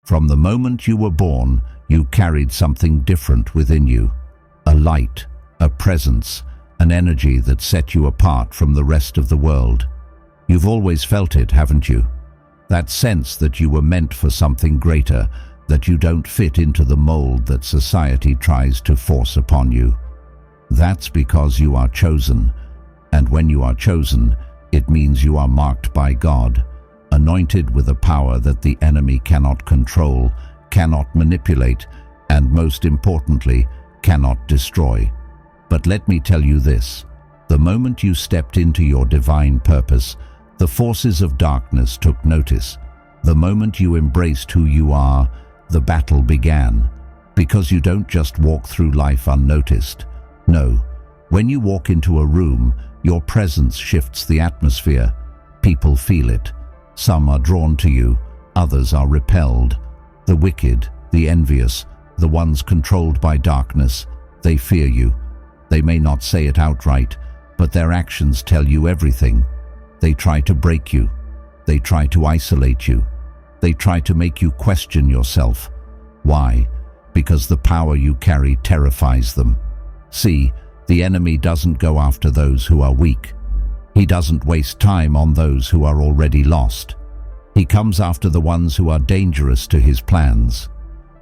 From the moment you were born, you carried something different within you. A light, a presence, an energy that set you apart from the rest of the world. You've always felt it, haven't you? That sense that you were meant for something greater, that you don't fit into the mold that society tries to force upon you. That's because you are chosen, and when you are chosen, it means you are marked by God, anointed with a power that the enemy cannot control, cannot manipulate, and most importantly, cannot destroy. But let me tell you this, the moment you stepped into your divine purpose, the forces of darkness took notice. The moment you embraced who you are, the battle began, because you don't just walk through life unnoticed. No, when you walk into a room, your presence shifts the atmosphere. People feel it. Some are drawn to you, others are repelled. The wicked, the envious, the ones controlled by darkness, they fear you. They may not say it outright, but their actions tell you everything. They try to break you. They try to isolate you. They try to make you question yourself. Why? Because the power you carry terrifies them. See, the enemy doesn't go after those who are weak. He doesn't waste time on those who are already lost. He comes after the ones who are dangerous to his plans.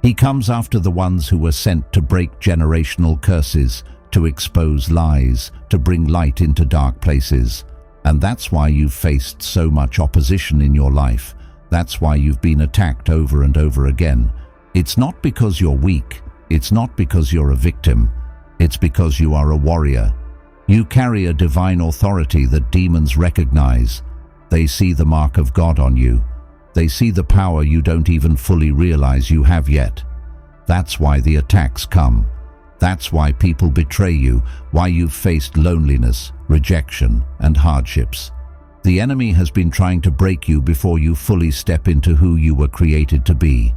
He comes after the ones who were sent to break generational curses, to expose lies, to bring light into dark places. And that's why you've faced so much opposition in your life. That's why you've been attacked over and over again. It's not because you're weak. It's not because you're a victim. It's because you are a warrior. You carry a divine authority that demons recognize. They see the mark of God on you. They see the power you don't even fully realize you have yet. That's why the attacks come. That's why people betray you, why you've faced loneliness, rejection, and hardships. The enemy has been trying to break you before you fully step into who you were created to be.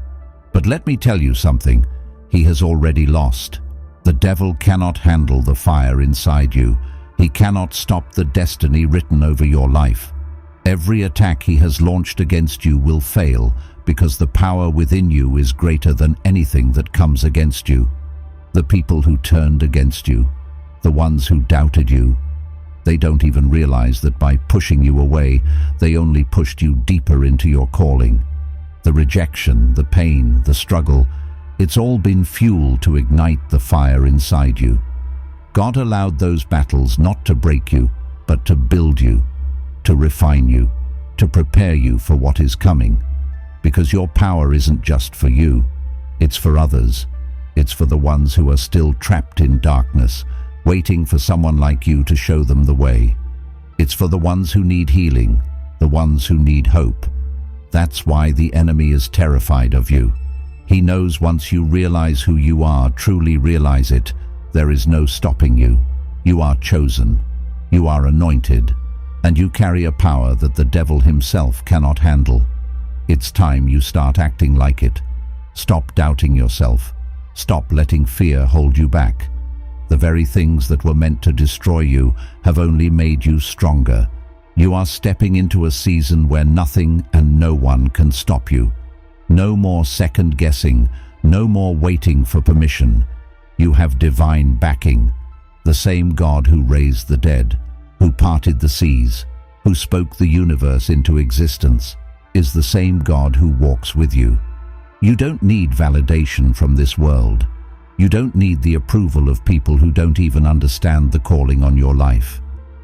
But let me tell you something, he has already lost. The devil cannot handle the fire inside you. He cannot stop the destiny written over your life. Every attack he has launched against you will fail because the power within you is greater than anything that comes against you. The people who turned against you, the ones who doubted you, they don't even realize that by pushing you away, they only pushed you deeper into your calling. The rejection, the pain, the struggle, it's all been fuel to ignite the fire inside you. God allowed those battles not to break you, but to build you, to refine you, to prepare you for what is coming. Because your power isn't just for you, it's for others. It's for the ones who are still trapped in darkness, waiting for someone like you to show them the way. It's for the ones who need healing, the ones who need hope. That's why the enemy is terrified of you. He knows once you realize who you are, truly realize it, there is no stopping you. You are chosen, you are anointed, and you carry a power that the devil himself cannot handle. It's time you start acting like it. Stop doubting yourself. Stop letting fear hold you back. The very things that were meant to destroy you have only made you stronger. You are stepping into a season where nothing and no one can stop you. No more second guessing, no more waiting for permission. You have divine backing. The same God who raised the dead, who parted the seas, who spoke the universe into existence, is the same God who walks with you. You don't need validation from this world. You don't need the approval of people who don't even understand the calling on your life.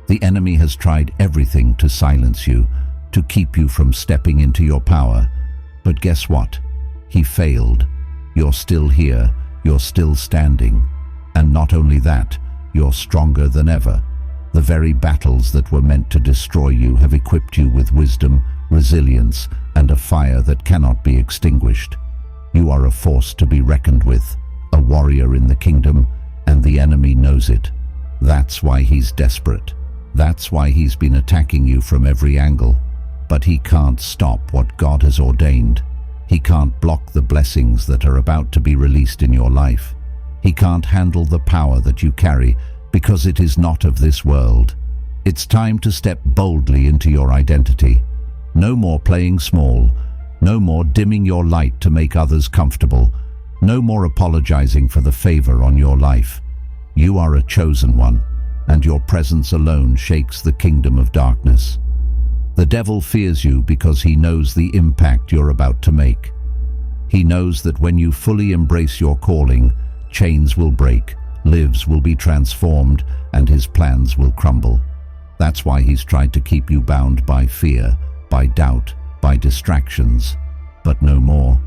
The enemy has tried everything to silence you, to keep you from stepping into your power. But guess what? He failed. You're still here, you're still standing. And not only that, you're stronger than ever. The very battles that were meant to destroy you have equipped you with wisdom, resilience, and a fire that cannot be extinguished. You are a force to be reckoned with, a warrior in the kingdom, and the enemy knows it. That's why he's desperate. That's why he's been attacking you from every angle. But he can't stop what God has ordained. He can't block the blessings that are about to be released in your life. He can't handle the power that you carry because it is not of this world. It's time to step boldly into your identity. No more playing small. No more dimming your light to make others comfortable. No more apologizing for the favor on your life. You are a chosen one, and your presence alone shakes the kingdom of darkness. The devil fears you because he knows the impact you're about to make. He knows that when you fully embrace your calling, chains will break, lives will be transformed, and his plans will crumble. That's why he's tried to keep you bound by fear, by doubt, by distractions. But no more.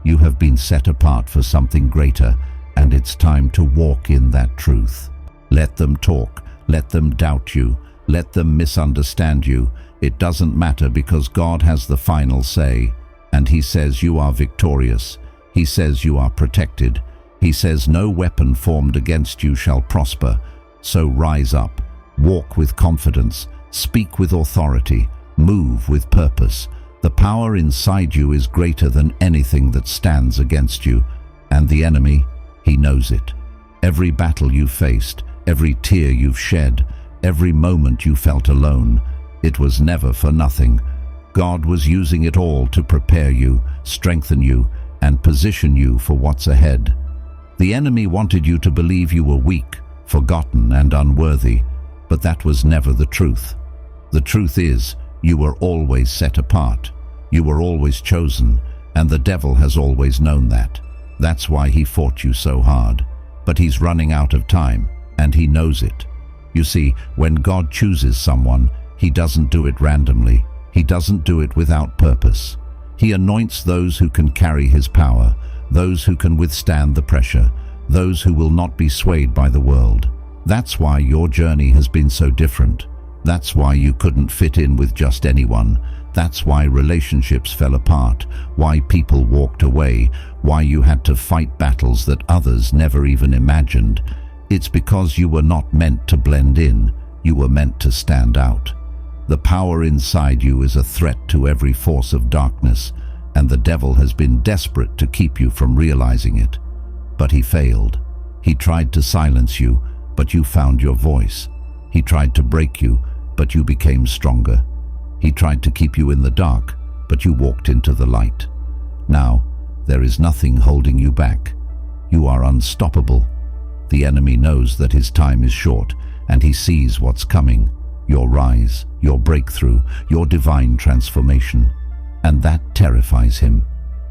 You have been set apart for something greater, and it's time to walk in that truth. Let them talk, let them doubt you, let them misunderstand you. It doesn't matter, because God has the final say, and he says you are victorious. He says you are protected. He says no weapon formed against you shall prosper. So rise up, walk with confidence, speak with authority, move with purpose. The power inside you is greater than anything that stands against you, and the enemy, he knows it. Every battle you faced, every tear you've shed, every moment you felt alone, it was never for nothing. God was using it all to prepare you, strengthen you, and position you for what's ahead. The enemy wanted you to believe you were weak, forgotten, and unworthy, but that was never the truth. The truth is, you were always set apart. You were always chosen, and the devil has always known that. That's why he fought you so hard. But he's running out of time, and he knows it. You see, when God chooses someone, he doesn't do it randomly. He doesn't do it without purpose. He anoints those who can carry his power, those who can withstand the pressure, those who will not be swayed by the world. That's why your journey has been so different. That's why you couldn't fit in with just anyone. That's why relationships fell apart, why people walked away, why you had to fight battles that others never even imagined. It's because you were not meant to blend in. You were meant to stand out. The power inside you is a threat to every force of darkness, and the devil has been desperate to keep you from realizing it. But he failed. He tried to silence you, but you found your voice. He tried to break you, but you became stronger. He tried to keep you in the dark, but you walked into the light. Now, there is nothing holding you back. You are unstoppable. The enemy knows that his time is short, and he sees what's coming. Your rise, your breakthrough, your divine transformation. And that terrifies him.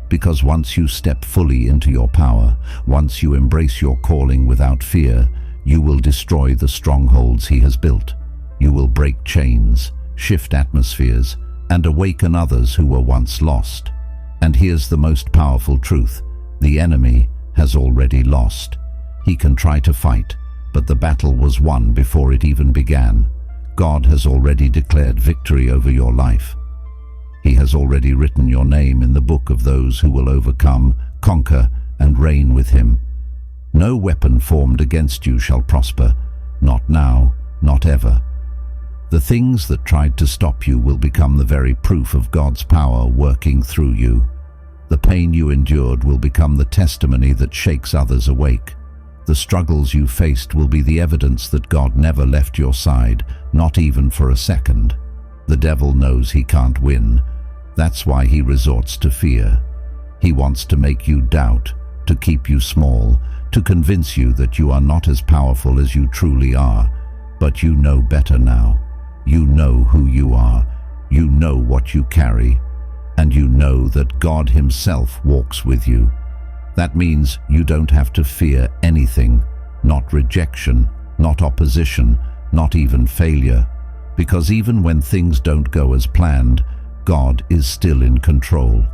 Because once you step fully into your power, once you embrace your calling without fear, you will destroy the strongholds he has built. You will break chains, shift atmospheres, and awaken others who were once lost. And here's the most powerful truth. The enemy has already lost. He can try to fight, but the battle was won before it even began. God has already declared victory over your life. He has already written your name in the book of those who will overcome, conquer, and reign with him. No weapon formed against you shall prosper, not now, not ever. The things that tried to stop you will become the very proof of God's power working through you. The pain you endured will become the testimony that shakes others awake. The struggles you faced will be the evidence that God never left your side, not even for a second. The devil knows he can't win. That's why he resorts to fear. He wants to make you doubt, to keep you small, to convince you that you are not as powerful as you truly are. But you know better now. You know who you are. You know what you carry. And you know that God himself walks with you. That means you don't have to fear anything, not rejection, not opposition, not even failure. Because even when things don't go as planned, God is still in control.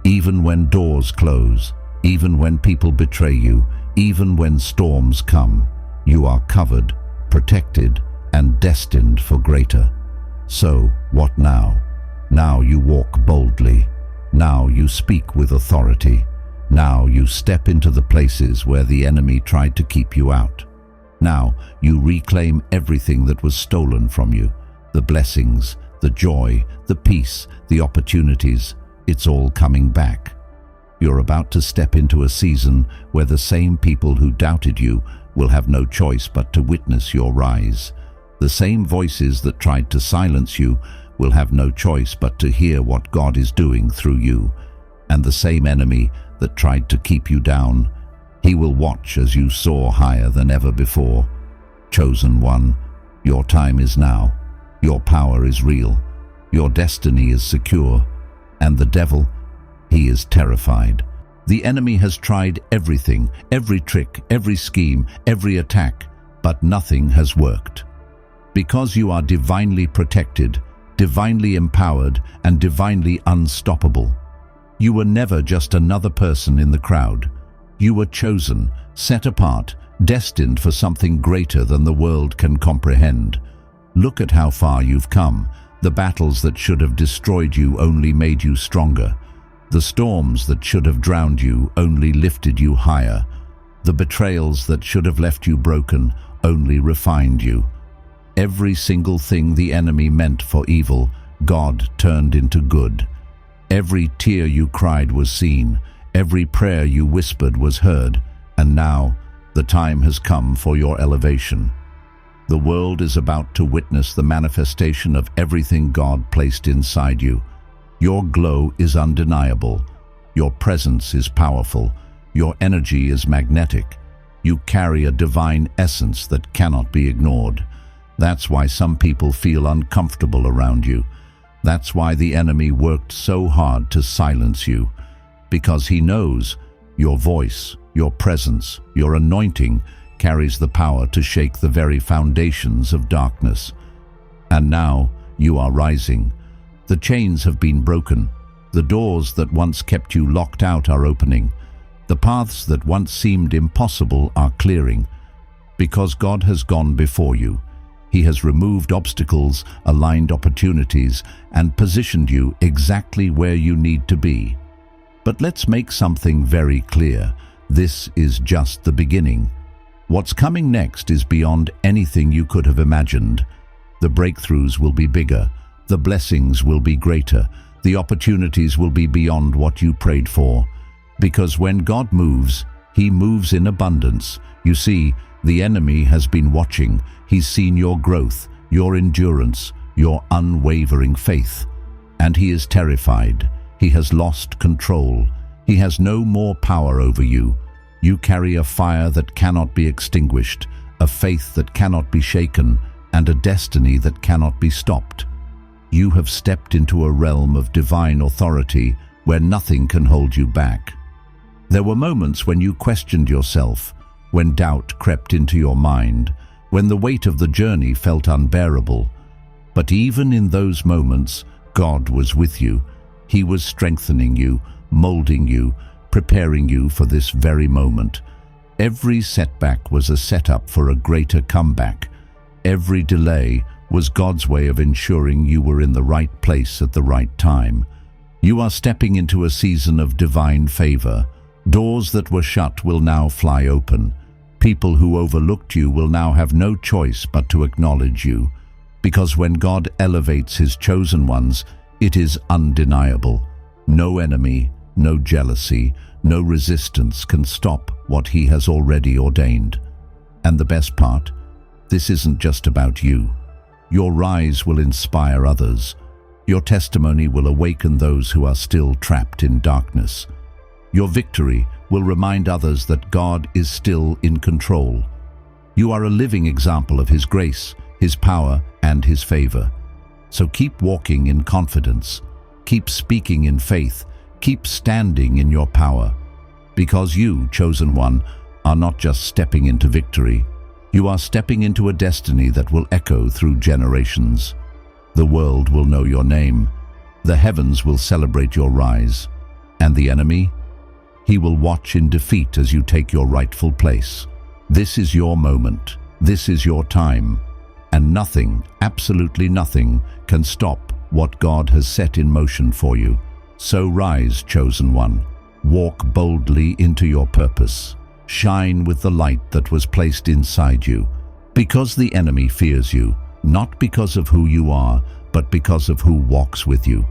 Even when doors close, even when people betray you, even when storms come, you are covered, protected, and destined for greater. So, what now? Now you walk boldly. Now you speak with authority. Now you step into the places where the enemy tried to keep you out. Now you reclaim everything that was stolen from you. The blessings, the joy, the peace, the opportunities, it's all coming back. You're about to step into a season where the same people who doubted you will have no choice but to witness your rise. The same voices that tried to silence you will have no choice but to hear what God is doing through you. And the same enemy that tried to keep you down, he will watch as you soar higher than ever before. Chosen one, your time is now. Your power is real. Your destiny is secure. And the devil, he is terrified. The enemy has tried everything, every trick, every scheme, every attack, but nothing has worked. Because you are divinely protected, divinely empowered, and divinely unstoppable. You were never just another person in the crowd. You were chosen, set apart, destined for something greater than the world can comprehend. Look at how far you've come. The battles that should have destroyed you only made you stronger. The storms that should have drowned you only lifted you higher. The betrayals that should have left you broken only refined you. Every single thing the enemy meant for evil, God turned into good. Every tear you cried was seen. Every prayer you whispered was heard. And now, the time has come for your elevation. The world is about to witness the manifestation of everything God placed inside you. Your glow is undeniable. Your presence is powerful. Your energy is magnetic. You carry a divine essence that cannot be ignored. That's why some people feel uncomfortable around you. That's why the enemy worked so hard to silence you. Because he knows your voice, your presence, your anointing carries the power to shake the very foundations of darkness. And now you are rising. The chains have been broken. The doors that once kept you locked out are opening. The paths that once seemed impossible are clearing. Because God has gone before you. He has removed obstacles, aligned opportunities, and positioned you exactly where you need to be. But let's make something very clear. This is just the beginning. What's coming next is beyond anything you could have imagined. The breakthroughs will be bigger. The blessings will be greater. The opportunities will be beyond what you prayed for. Because when God moves, He moves in abundance. You see, the enemy has been watching. He's seen your growth, your endurance, your unwavering faith. And he is terrified. He has lost control. He has no more power over you. You carry a fire that cannot be extinguished, a faith that cannot be shaken, and a destiny that cannot be stopped. You have stepped into a realm of divine authority where nothing can hold you back. There were moments when you questioned yourself, when doubt crept into your mind, when the weight of the journey felt unbearable. But even in those moments, God was with you. He was strengthening you, molding you, preparing you for this very moment. Every setback was a setup for a greater comeback. Every delay was God's way of ensuring you were in the right place at the right time. You are stepping into a season of divine favor. Doors that were shut will now fly open. People who overlooked you will now have no choice but to acknowledge you. Because when God elevates His chosen ones, it is undeniable. No enemy, no jealousy, no resistance can stop what He has already ordained. And the best part, this isn't just about you. Your rise will inspire others. Your testimony will awaken those who are still trapped in darkness. Your victory will remind others that God is still in control. You are a living example of His grace, His power, and His favor. So keep walking in confidence. Keep speaking in faith. Keep standing in your power. Because you, chosen one, are not just stepping into victory. You are stepping into a destiny that will echo through generations. The world will know your name. The heavens will celebrate your rise. And the enemy? He will watch in defeat as you take your rightful place. This is your moment. This is your time. And nothing, absolutely nothing, can stop what God has set in motion for you. So rise, chosen one. Walk boldly into your purpose. Shine with the light that was placed inside you. Because the enemy fears you, not because of who you are, but because of who walks with you.